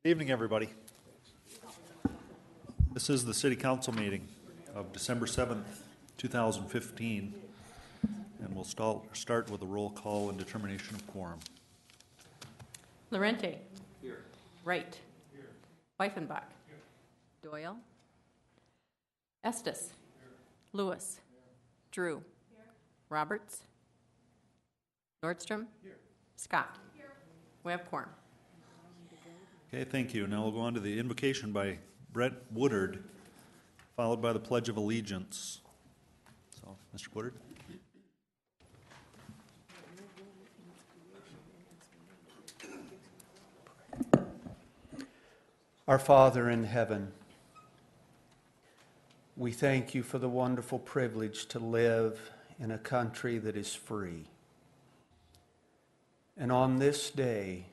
Good evening, everybody. This is the City Council meeting of December 7th, 2015, and we'll start with a roll call and determination of quorum. Lorente. Here. Wright. Here. Weifenbach. Here. Doyle. Estes. Here. Lewis. Here. Drew. Here. Roberts. Nordstrom. Here. Scott. Here. We have quorum. Okay, thank you. Now we'll go on to the invocation by Brett Woodard, followed by the Pledge of Allegiance. So, Mr. Woodard. Our Father in heaven, we thank you for the wonderful privilege to live in a country that is free. And on this day,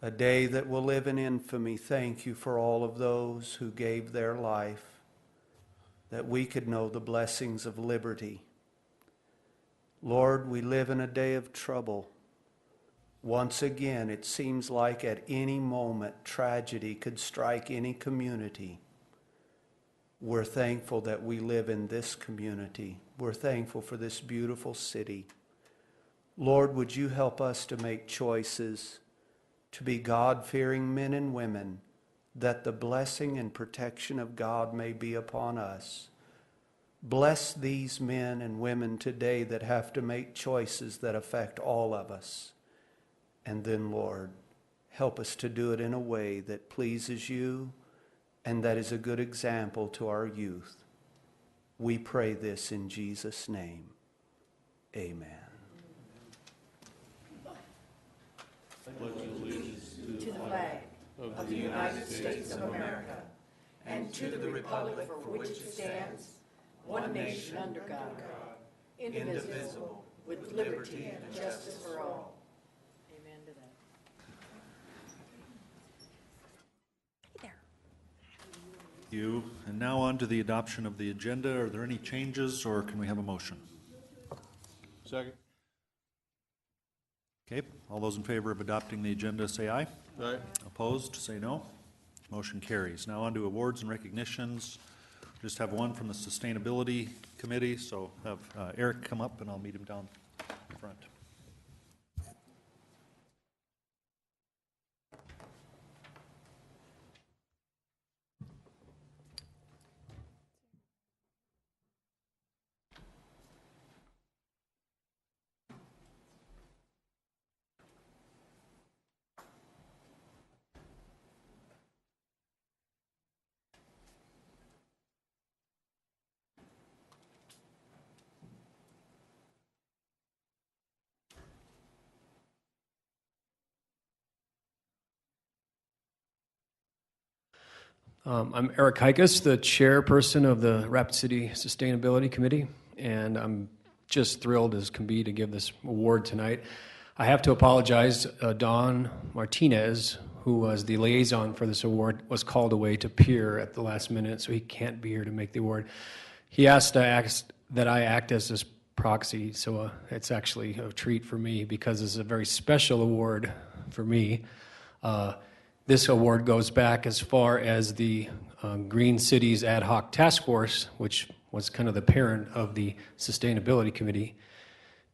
a day that will live in infamy, thank you for all of those who gave their life that we could know the blessings of liberty. Lord, we live in a day of trouble. Once again, it seems like at any moment tragedy could strike any community. We're thankful that we live in this community. We're thankful for this beautiful city. Lord, would you help us to make choices to be God-fearing men and women, that the blessing and protection of God may be upon us. Bless these men and women today that have to make choices that affect all of us. And then, Lord, help us to do it in a way that pleases you and that is a good example to our youth. We pray this in Jesus' name. Amen. To the flag of the United States of America and to the republic for which it stands, one nation under God, indivisible, with liberty and justice for all. Amen to that. Hey there. Thank you. And now on to the adoption of the agenda. Are there any changes or can we have a motion? Second. Okay, all those in favor of adopting the agenda say aye. Aye. Opposed, say no. Motion carries. Now on to awards and recognitions. Just have one from the Sustainability Committee, so have Eric come up and I'll meet him down front. I'm Eric Hikas, the chairperson of the Rapid City Sustainability Committee, and I'm just thrilled as can be to give this award tonight. I have to apologize, Don Martinez, who was the liaison for this award, was called away to Pierre at the last minute, so he can't be here to make the award. He asked that I act as his proxy, so it's actually a treat for me because it's a very special award for me. This award goes back as far as the Green Cities Ad Hoc Task Force, which was kind of the parent of the Sustainability Committee.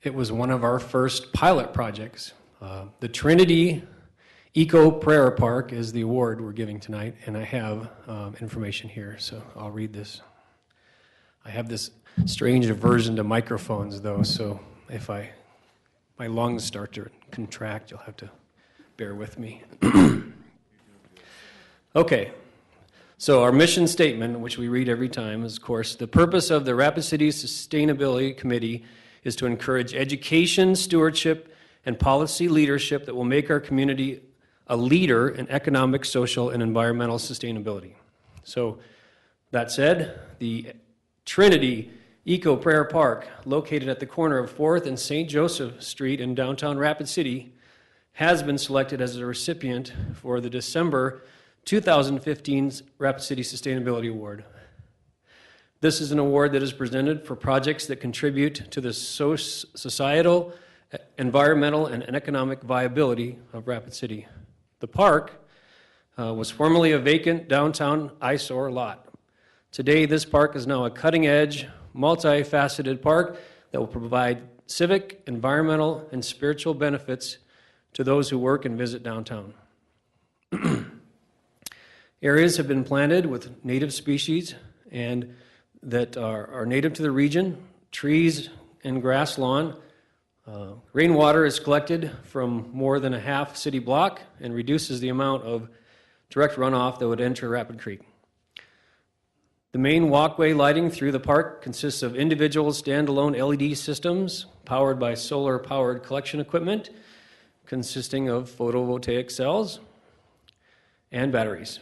It was one of our first pilot projects. The Trinity Eco Prayer Park is the award we're giving tonight, and I have information here, so I'll read this. I have this strange aversion to microphones, though, so if my lungs start to contract, you'll have to bear with me. Okay, so our mission statement, which we read every time, is, of course, the purpose of the Rapid City Sustainability Committee is to encourage education, stewardship, and policy leadership that will make our community a leader in economic, social, and environmental sustainability. So, that said, the Trinity Eco Prayer Park, located at the corner of 4th and St. Joseph Street in downtown Rapid City, has been selected as a recipient for the December 2015's Rapid City Sustainability Award. This is an award that is presented for projects that contribute to the societal, environmental, and economic viability of Rapid City. The park was formerly a vacant downtown eyesore lot. Today, this park is now a cutting-edge, multifaceted park that will provide civic, environmental, and spiritual benefits to those who work and visit downtown. Areas have been planted with native species and that are native to the region, trees and grass lawn. Rainwater is collected from more than a half city block and reduces the amount of direct runoff that would enter Rapid Creek. The main walkway lighting through the park consists of individual standalone LED systems powered by solar-powered collection equipment consisting of photovoltaic cells and batteries.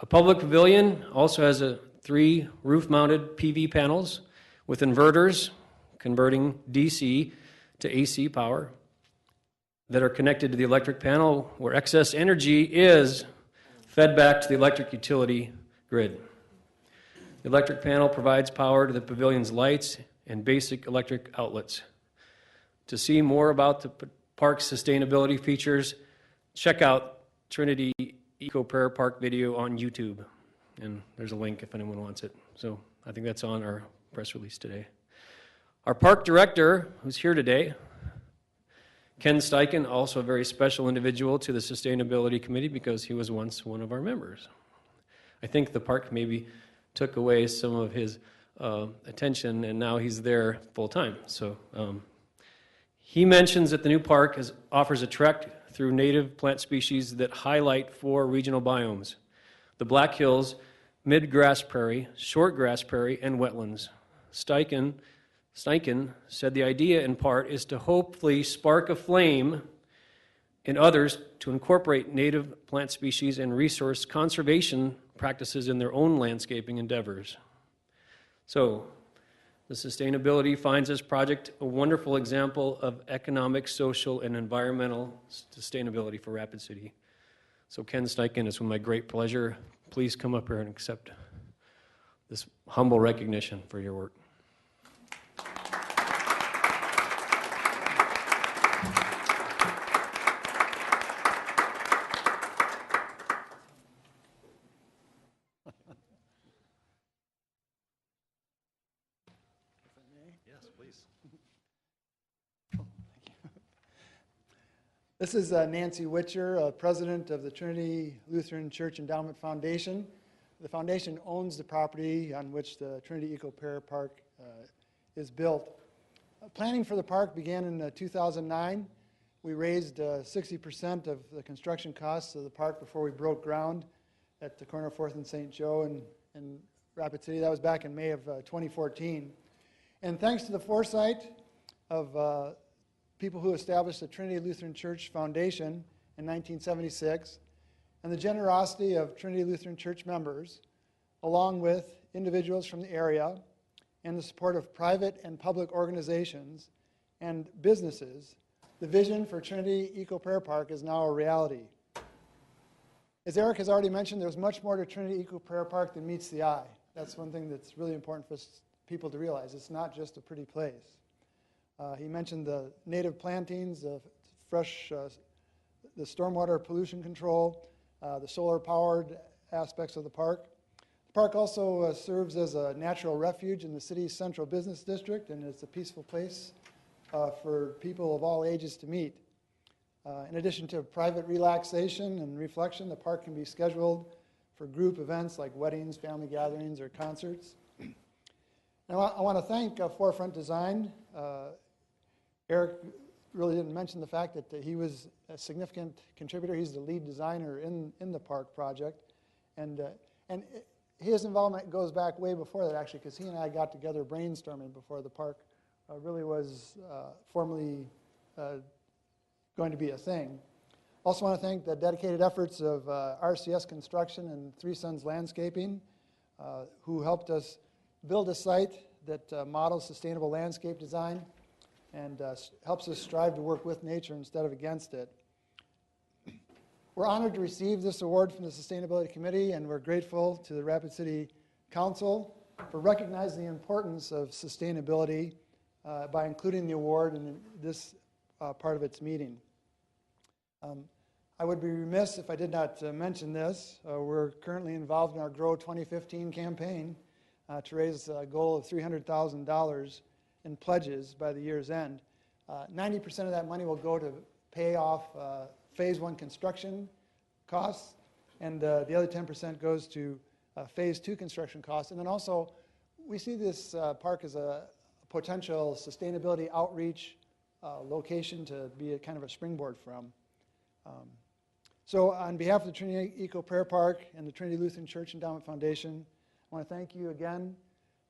A public pavilion also has 3 roof-mounted PV panels with inverters converting DC to AC power that are connected to the electric panel where excess energy is fed back to the electric utility grid. The electric panel provides power to the pavilion's lights and basic electric outlets. To see more about the park's sustainability features, check out Trinity Eco Prayer Park video on YouTube, and there's a link if anyone wants it. So I think that's on our press release today. Our park director, who's here today, Ken Steichen, also a very special individual to the Sustainability Committee because he was once one of our members. I think the park maybe took away some of his attention, and now he's there full time. So he mentions that the new park offers a trek through native plant species that highlight 4 regional biomes: the Black Hills, mid-grass prairie, short grass prairie, and wetlands. Steichen said the idea in part is to hopefully spark a flame in others to incorporate native plant species and resource conservation practices in their own landscaping endeavors. So, the Sustainability finds this project a wonderful example of economic, social, and environmental sustainability for Rapid City. So Ken Steichen, it's with my great pleasure. Please come up here and accept this humble recognition for your work. Yes, please. This is Nancy Witcher, president of the Trinity Lutheran Church Endowment Foundation. The foundation owns the property on which the Trinity Eco Prayer Park is built. Planning for the park began in 2009. We raised 60% of the construction costs of the park before we broke ground at the corner of 4th and St. Joe in Rapid City. That was back in May of 2014. And thanks to the foresight of people who established the Trinity Lutheran Church Foundation in 1976, and the generosity of Trinity Lutheran Church members, along with individuals from the area, and the support of private and public organizations and businesses, the vision for Trinity Eco Prayer Park is now a reality. As Eric has already mentioned, there's much more to Trinity Eco Prayer Park than meets the eye. That's one thing that's really important for people to realize. It's not just a pretty place. He mentioned the native plantings, the fresh, the stormwater pollution control, the solar-powered aspects of the park. The park also serves as a natural refuge in the city's central business district, and it's a peaceful place for people of all ages to meet. In addition to private relaxation and reflection, the park can be scheduled for group events like weddings, family gatherings, or concerts. Now, I want to thank Forefront Design. Eric really didn't mention the fact that he was a significant contributor. He's the lead designer in the park project. And his involvement goes back way before that, actually, because he and I got together brainstorming before the park really was formally going to be a thing. Also want to thank the dedicated efforts of RCS Construction and Three Sons Landscaping, who helped us build a site that models sustainable landscape design and helps us strive to work with nature instead of against it. We're honored to receive this award from the Sustainability Committee, and we're grateful to the Rapid City Council for recognizing the importance of sustainability by including the award in this part of its meeting. I would be remiss if I did not mention this. We're currently involved in our Grow 2015 campaign to raise a goal of $300,000 in pledges by the year's end. 90% of that money will go to pay off Phase 1 construction costs, and the other 10% goes to Phase 2 construction costs. And then also, we see this park as a potential sustainability outreach location to be a kind of a springboard from. So on behalf of the Trinity Eco Prayer Park and the Trinity Lutheran Church Endowment Foundation, I want to thank you again,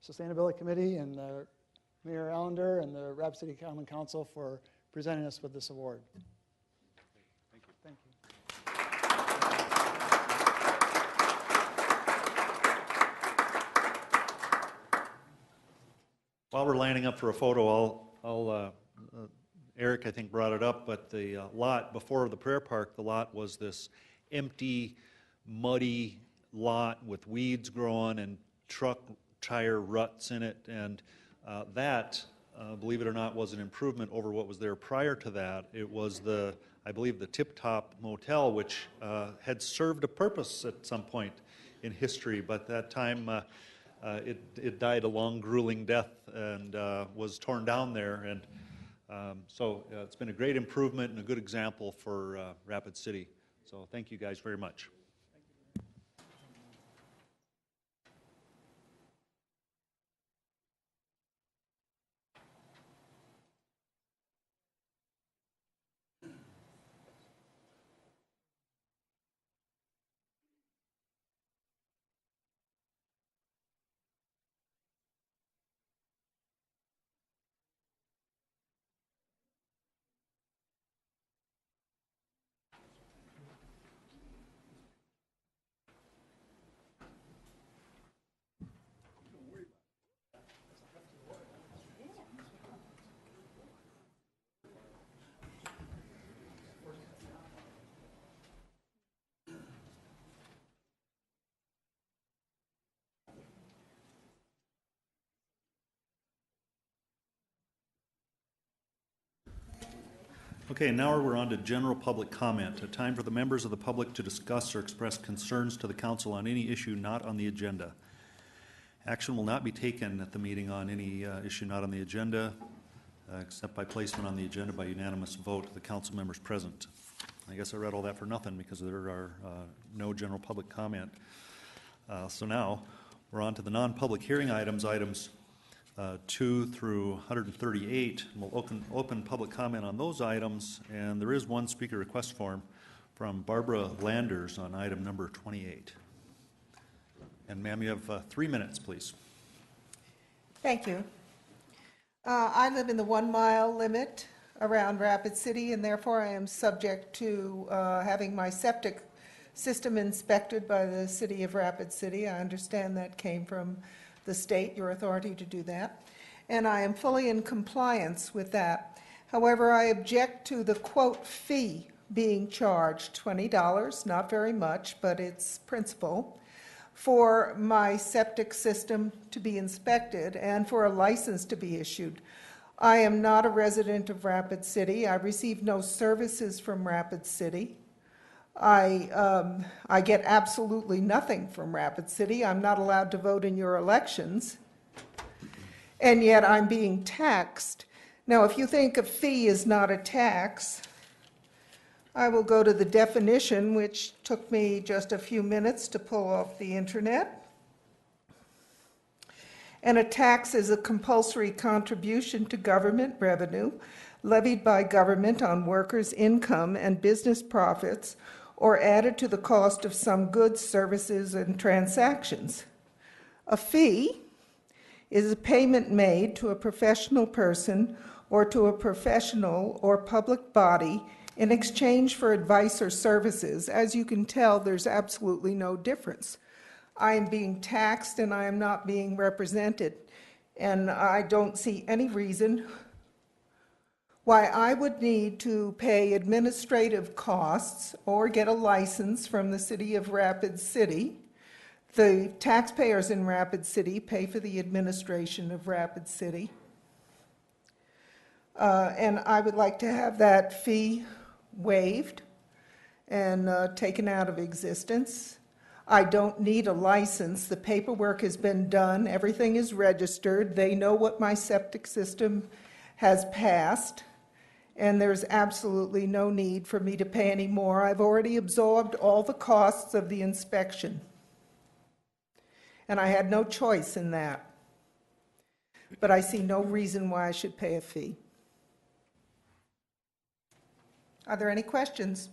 Sustainability Committee and Mayor Allender and the Rapid City Common Council for presenting us with this award. Thank you. Thank you. While we're lining up for a photo, Eric, I think, brought it up, but the lot before the prayer park, the lot was this empty, muddy lot with weeds growing and truck tire ruts in it, and that, believe it or not, was an improvement over what was there prior to that. It was I believe, the Tip Top Motel, which had served a purpose at some point in history, but that time it died a long, grueling death and was torn down there. And so it's been a great improvement and a good example for Rapid City. So thank you guys very much. Okay, now we're on to general public comment, a time for the members of the public to discuss or express concerns to the council on any issue not on the agenda. Action will not be taken at the meeting on any issue not on the agenda, except by placement on the agenda by unanimous vote of the council members present. I guess I read all that for nothing because there are no general public comment. So now we're on to the non-public hearing items 2 through 138. We'll open public comment on those items, and there is one speaker request form from Barbara Landers on item number 28. And ma'am, you have 3 minutes, please. Thank you. I live in the 1 mile limit around Rapid City, and therefore I am subject to having my septic system inspected by the city of Rapid City. I understand that came from the state, your authority to do that, and I am fully in compliance with that. However, I object to the quote fee being charged, $20, not very much, but it's principal, for my septic system to be inspected and for a license to be issued. I am not a resident of Rapid City. I receive no services from Rapid City. I get absolutely nothing from Rapid City. I'm not allowed to vote in your elections, and yet I'm being taxed. Now, if you think a fee is not a tax, I will go to the definition, which took me just a few minutes to pull off the internet. And a tax is a compulsory contribution to government revenue levied by government on workers' income and business profits, or added to the cost of some goods, services, and transactions. A fee is a payment made to a professional person or to a professional or public body in exchange for advice or services. As you can tell, there's absolutely no difference. I am being taxed and I am not being represented, and I don't see any reason why I would need to pay administrative costs or get a license from the city of Rapid City. The taxpayers in Rapid City pay for the administration of Rapid City. And I would like to have that fee waived and taken out of existence. I don't need a license. The paperwork has been done. Everything is registered. They know what my septic system has passed, and there's absolutely no need for me to pay any more. I've already absorbed all the costs of the inspection, and I had no choice in that. But I see no reason why I should pay a fee. Are there any questions?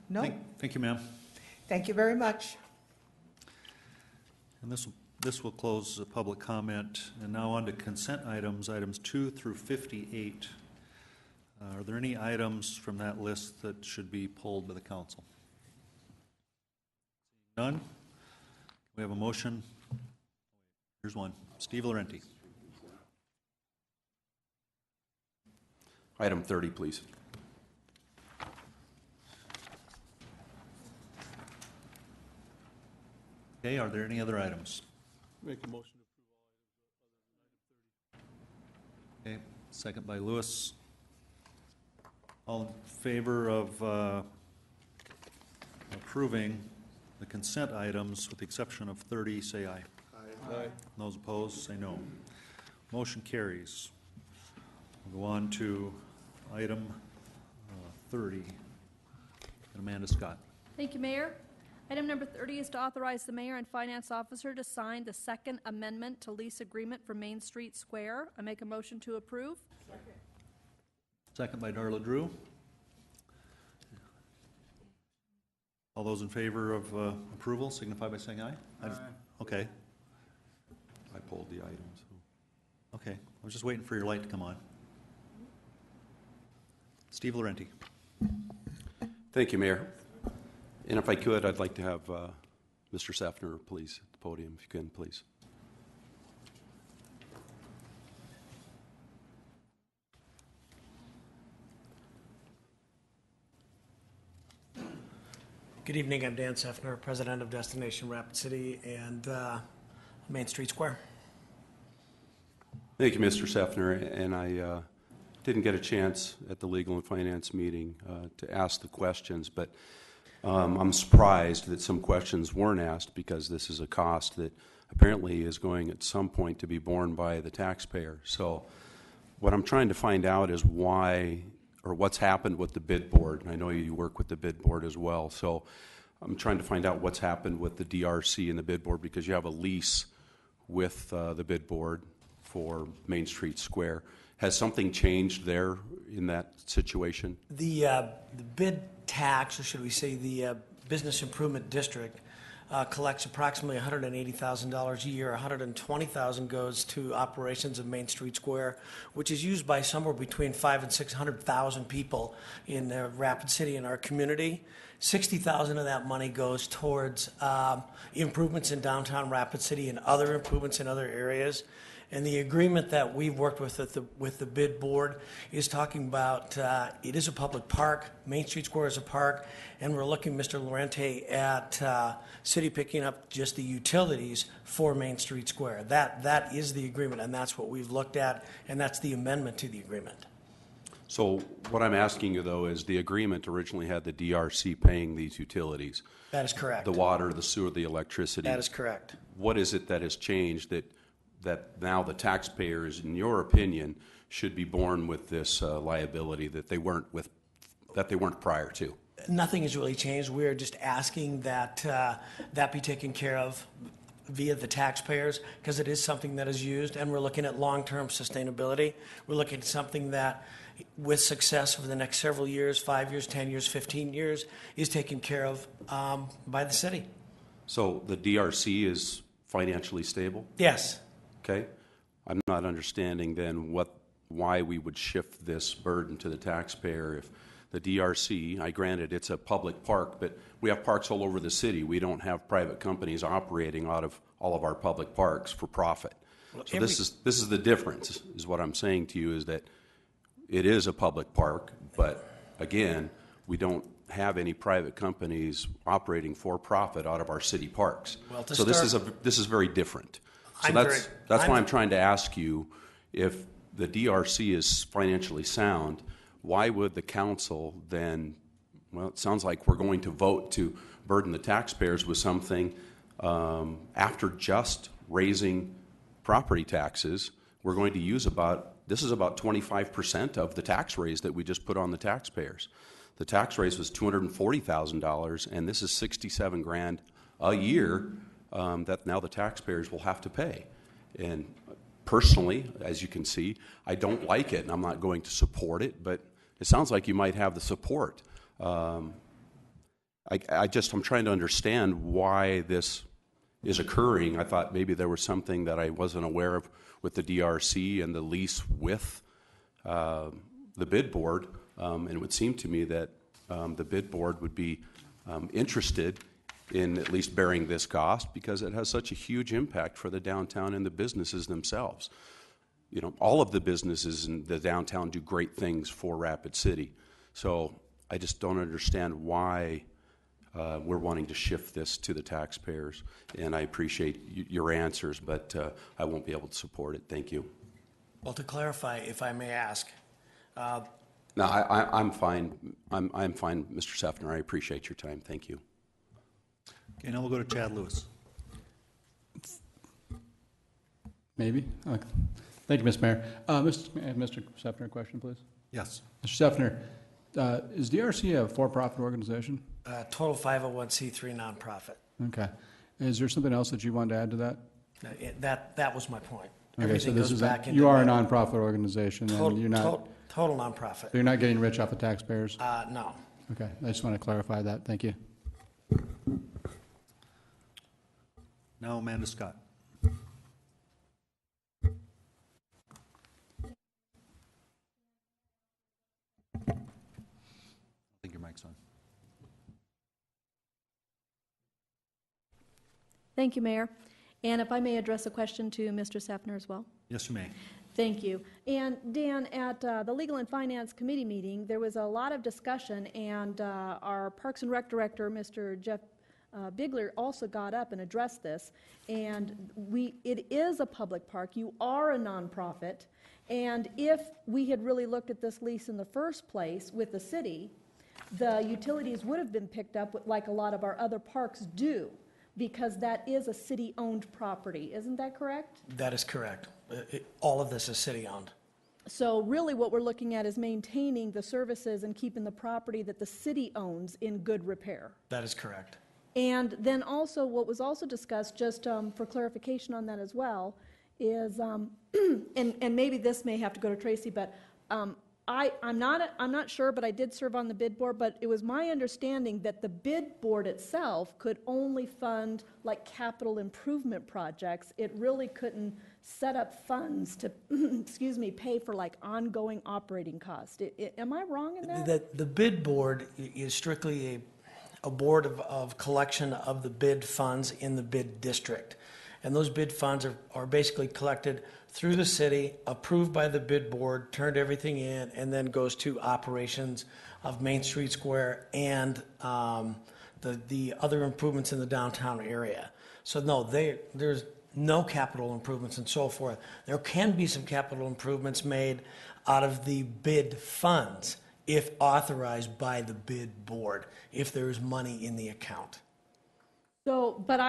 No. Thank you, ma'am. Thank you very much. And this will close the public comment. And now on to consent items, items 2 through 58. Are there any items from that list that should be pulled by the council? None? We have a motion. Here's one. Steve Laurenti. Item 30, please. Okay, are there any other items? Make a motion to approve all items other than item 30. Okay, second by Lewis. All in favor of approving the consent items with the exception of 30, say aye. Aye. Those opposed, say no. Motion carries. We'll go on to item 30. Amanda Scott. Thank you, Mayor. Item number 30 is to authorize the mayor and finance officer to sign the second amendment to lease agreement for Main Street Square. I make a motion to approve. Second by Darla Drew. All those in favor of approval signify by saying aye. Aye. Okay. I pulled the item. So. Okay. I was just waiting for your light to come on. Steve Laurenti. Thank you, Mayor. And if I could, I'd like to have Mr. Sefner, please, at the podium, if you can, please. Good evening. I'm Dan Sefner, president of Destination Rapid City and Main Street Square. Thank you, Mr. Sefner. And I didn't get a chance at the Legal and Finance meeting to ask the questions, but I'm surprised that some questions weren't asked because this is a cost that apparently is going at some point to be borne by the taxpayer. So what I'm trying to find out is why or what's happened with the bid board. And I know you work with the bid board as well. So I'm trying to find out what's happened with the DRC and the bid board because you have a lease with the bid board for Main Street Square. Has something changed there in that situation? The bid tax, or should we say the Business Improvement District, collects approximately $180,000 a year. $120,000 goes to operations of Main Street Square, which is used by somewhere between 500,000 and 600,000 people in Rapid City in our community. $60,000 of that money goes towards improvements in downtown Rapid City and other improvements in other areas. And the agreement that we've worked with the bid board is talking about, it is a public park, Main Street Square is a park, and we're looking, Mr. Lorente, at city picking up just the utilities for Main Street Square. That is the agreement, and that's what we've looked at, and that's the amendment to the agreement. So what I'm asking you, though, is the agreement originally had the DRC paying these utilities, That is correct. the water, the sewer, the electricity. That is correct. What is it that has changed that now the taxpayers, in your opinion, should be borne with this liability that they weren't prior to? Nothing has really changed. We are just asking that that be taken care of via the taxpayers, because it is something that is used, and we're looking at long-term sustainability. We're looking at something that, with success over the next several years, 5 years, 10 years, 15 years, is taken care of by the city. So the DRC is financially stable? Yes. Okay. I'm not understanding then why we would shift this burden to the taxpayer if the DRC, I granted it's a public park, but we have parks all over the city. We don't have private companies operating out of all of our public parks for profit. So this is the difference, is what I'm saying to you, is that it is a public park, but again, we don't have any private companies operating for profit out of our city parks. Well, so this is very different. So that's why I'm trying to ask you, if the DRC is financially sound, why would the council then, well, it sounds like we're going to vote to burden the taxpayers with something after just raising property taxes. We're going to use this is about 25% of the tax raise that we just put on the taxpayers. The tax raise was $240,000, and this is $67,000 a year that now the taxpayers will have to pay. And personally, as you can see, I don't like it, and I'm not going to support it, but it sounds like you might have the support. I'm trying to understand why this is occurring. I thought maybe there was something that I wasn't aware of with the DRC and the lease with the bid board, and it would seem to me that the bid board would be interested in at least bearing this cost, because it has such a huge impact for the downtown and the businesses themselves. You know, all of the businesses in the downtown do great things for Rapid City. So I just don't understand why we're wanting to shift this to the taxpayers. And I appreciate your answers, but I won't be able to support it. Thank you. Well, to clarify, if I may ask. No, I'm fine. I'm fine, Mr. Sefner. I appreciate your time. Thank you. Okay, now we'll go to Chad Lewis. Maybe. Thank you, Mr. Mayor. Mr. Sefner, a question, please. Yes. Mr. Sefner, is DRC a for-profit organization? Total 501c3 nonprofit. Okay. Is there something else that you wanted to add to that? That was my point. Okay, Everything so this goes is back into you are a that. nonprofit organization, and you're not Total nonprofit. so you're not getting rich off of taxpayers. No. Okay, I just want to clarify that. Thank you. Now Amanda Scott. I think your mic's on. Thank you, Mayor. And if I may address a question to Mr. Sefner as well? Yes, you may. Thank you. And Dan, at the Legal and Finance Committee meeting, there was a lot of discussion, and our Parks and Rec Director, Mr. Jeff Bigler, also got up and addressed this. And it is a public park. You are a nonprofit. And if we had really looked at this lease in the first place with the city, the utilities would have been picked up like a lot of our other parks do, because that is a city-owned property. Isn't that correct? That is correct. All of this is city-owned. So really what we're looking at is maintaining the services and keeping the property that the city owns in good repair. That is correct. And then also, what was also discussed, just for clarification on that as well, is, and maybe this may have to go to Tracy, but I'm not sure, but I did serve on the bid board, but it was my understanding that the bid board itself could only fund like capital improvement projects. It really couldn't set up funds to, excuse me, pay for like ongoing operating costs. Am I wrong in that? The bid board is strictly a board of collection of the bid funds in the bid district. And those bid funds are basically collected through the city, approved by the bid board, turned everything in, and then goes to operations of Main Street Square and the other improvements in the downtown area. So no, there's no capital improvements and so forth. There can be some capital improvements made out of the bid funds if authorized by the bid board, if there is money in the account. So, but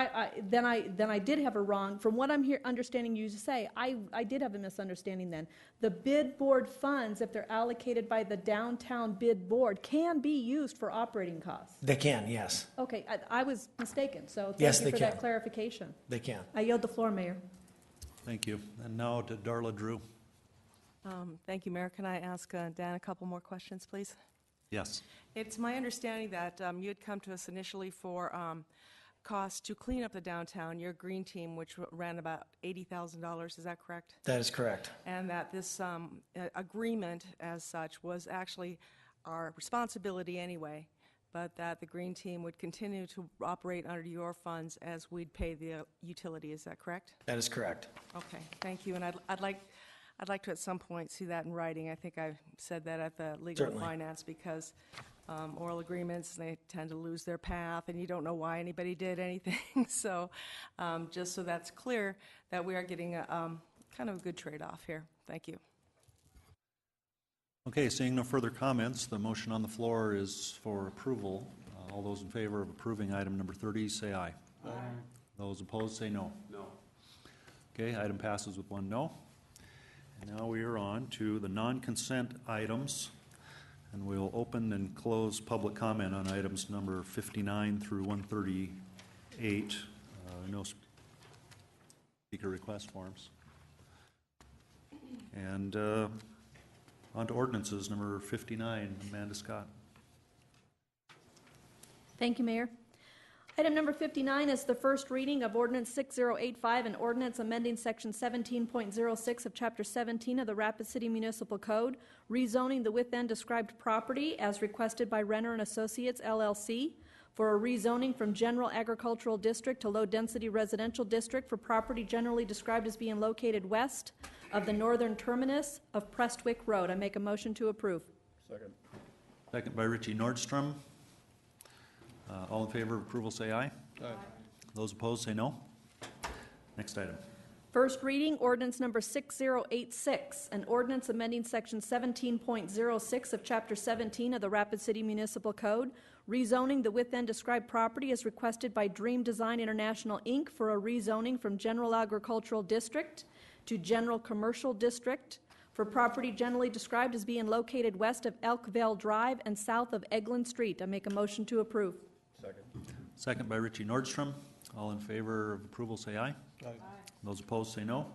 then I did have a wrong, from what I'm understanding you to say, I did have a misunderstanding then. The bid board funds, if they're allocated by the downtown bid board, can be used for operating costs. They can, yes. Okay, I was mistaken, so Yes, thank you they for that can. clarification. They can. I yield the floor, Mayor. Thank you. And now to Darla Drew. Thank you, Mayor. Can I ask Dan a couple more questions, please? Yes. It's my understanding that you had come to us initially for costs to clean up the downtown, your green team, which ran about $80,000. Is that correct? That is correct. And that this agreement as such was actually our responsibility anyway, but that the green team would continue to operate under your funds as we'd pay the utility. Is that correct? That is correct. Okay, thank you. And I'd like to at some point see that in writing. I think I said that at the Legal and Certainly. Finance because oral agreements, they tend to lose their path and you don't know why anybody did anything. So just so that's clear that we are getting a kind of a good trade-off here. Thank you. Okay, seeing no further comments, the motion on the floor is for approval. All those in favor of approving item number 30, say aye. Aye. Those opposed, say no. No. Okay, item passes with one no. And now we are on to the non-consent items, and we'll open and close public comment on items number 59 through 138. No speaker request forms. And on to ordinances, number 59, Amanda Scott. Thank you, Mayor. Item number 59 is the first reading of Ordinance 6085, an ordinance amending Section 17.06 of Chapter 17 of the Rapid City Municipal Code, rezoning the within described property as requested by Renner and Associates, LLC, for a rezoning from General Agricultural District to Low-Density Residential District for property generally described as being located west of the northern terminus of Prestwick Road. I make a motion to approve. Second. Second by Richie Nordstrom. All in favor of approval, say aye. Aye. Those opposed, say no. Next item. First reading, ordinance number 6086, an ordinance amending Section 17.06 of Chapter 17 of the Rapid City Municipal Code, rezoning the within described property as requested by Dream Design International, Inc. for a rezoning from General Agricultural District to General Commercial District for property generally described as being located west of Elkvale Drive and south of Eglin Street. I make a motion to approve. Second. Second by Richie Nordstrom. All in favor of approval, say aye. Aye. Those opposed, say no.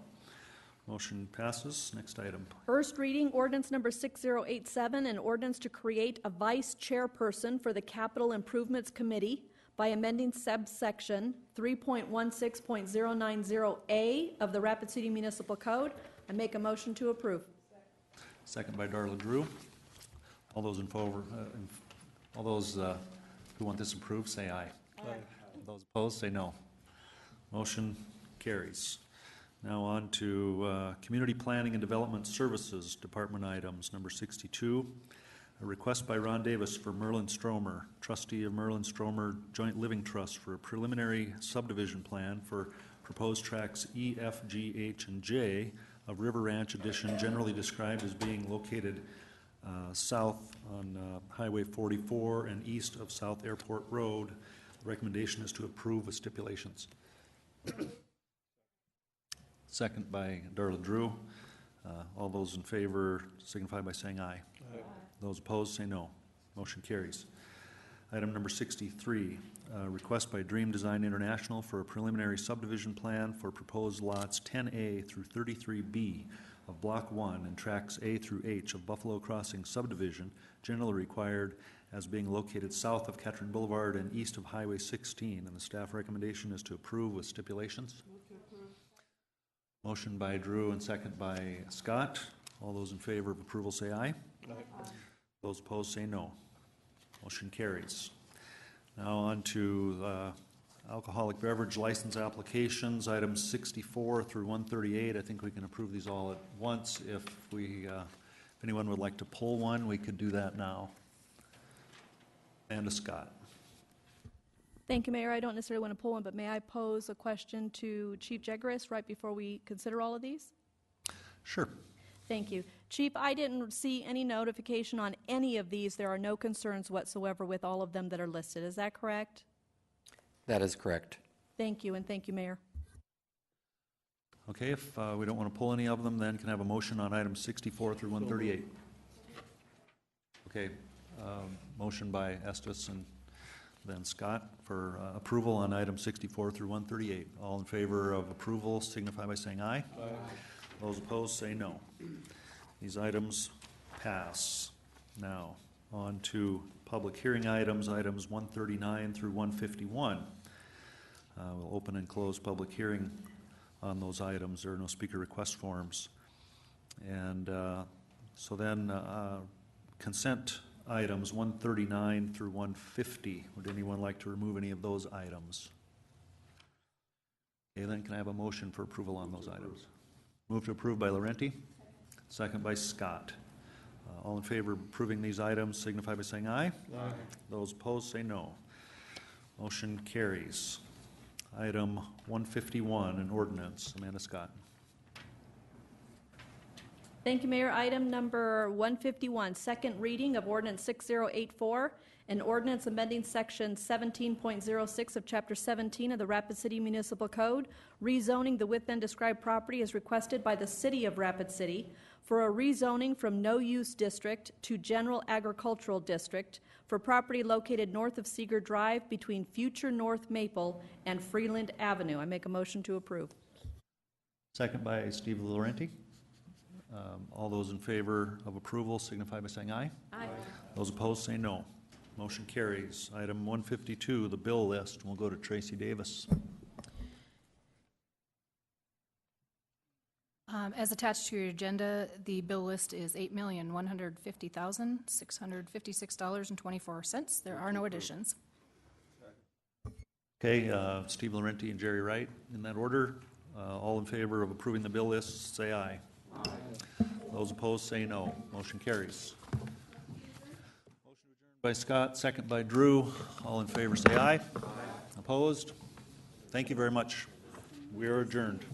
Motion passes. Next item. First reading, ordinance number 6087, an ordinance to create a vice chairperson for the Capital Improvements Committee by amending subsection 3.16.090A of the Rapid City Municipal Code. I make a motion to approve. Second by Darla Drew. All those in favor, all those who want this approved, say aye. Aye. Those opposed, say no. Motion carries. Now on to Community Planning and Development Services Department items. Number 62, a request by Ron Davis for Merlin Stromer, trustee of Merlin Stromer Joint Living Trust, for a preliminary subdivision plan for proposed tracts E, F, G, H, and J of River Ranch Addition, generally described as being located south on Highway 44 and east of South Airport Road. The recommendation is to approve with stipulations. Second by Darla Drew. All those in favor signify by saying aye. Aye. Those opposed say no. Motion carries. Item number 63, request by Dream Design International for a preliminary subdivision plan for proposed lots 10A through 33B of Block 1 and tracts A through H of Buffalo Crossing subdivision, generally required as being located south of Ketron Boulevard and east of Highway 16. And the staff recommendation is to approve with stipulations. Motion by Drew and second by Scott. All those in favor of approval say aye. Aye. Those opposed say no. Motion carries. Now on to alcoholic beverage license applications, items 64 through 138. I think we can approve these all at once. If anyone would like to pull one, we could do that now. Amanda Scott. Thank you, Mayor. I don't necessarily want to pull one, but may I pose a question to Chief Jegris right before we consider all of these? Sure. Thank you. Chief, I didn't see any notification on any of these. There are no concerns whatsoever with all of them that are listed. Is that correct? That is correct. Thank you, and thank you, Mayor. Okay, if we don't want to pull any of them, then can I have a motion on items 64 through 138? Okay, motion by Estes and then Scott for approval on items 64 through 138. All in favor of approval signify by saying aye. Aye. Those opposed say no. These items pass. Now, on to public hearing items, items 139 through 151. We'll open and close public hearing on those items. There are no speaker request forms. And so then consent items 139 through 150. Would anyone like to remove any of those items? Okay, then can I have a motion for approval on those items? Move to approve by Laurenti, second by Scott. All in favor of approving these items signify by saying aye. Aye. Those opposed say no. Motion carries. Item 151, an ordinance. Amanda Scott. Thank you, Mayor. Item number 151, second reading of ordinance 6084, an ordinance amending section 17.06 of chapter 17 of the Rapid City Municipal Code, rezoning the within described property as requested by the City of Rapid City for a rezoning from no-use district to general agricultural district for property located north of Seeger Drive between future North Maple and Freeland Avenue. I make a motion to approve. Second by Steve Laurenti. All those in favor of approval signify by saying aye. Aye. Those opposed say no. Motion carries. Item 152, the bill list. We'll go to Tracy Davis. As attached to your agenda, the bill list is $8,150,656.24. There are no additions. Okay, Steve Laurenti and Jerry Wright, in that order. All in favor of approving the bill list, say aye. Aye. Those opposed, say no. Motion carries. Motion adjourned by Scott, second by Drew. All in favor, say aye. Aye. Opposed? Thank you very much. We are adjourned.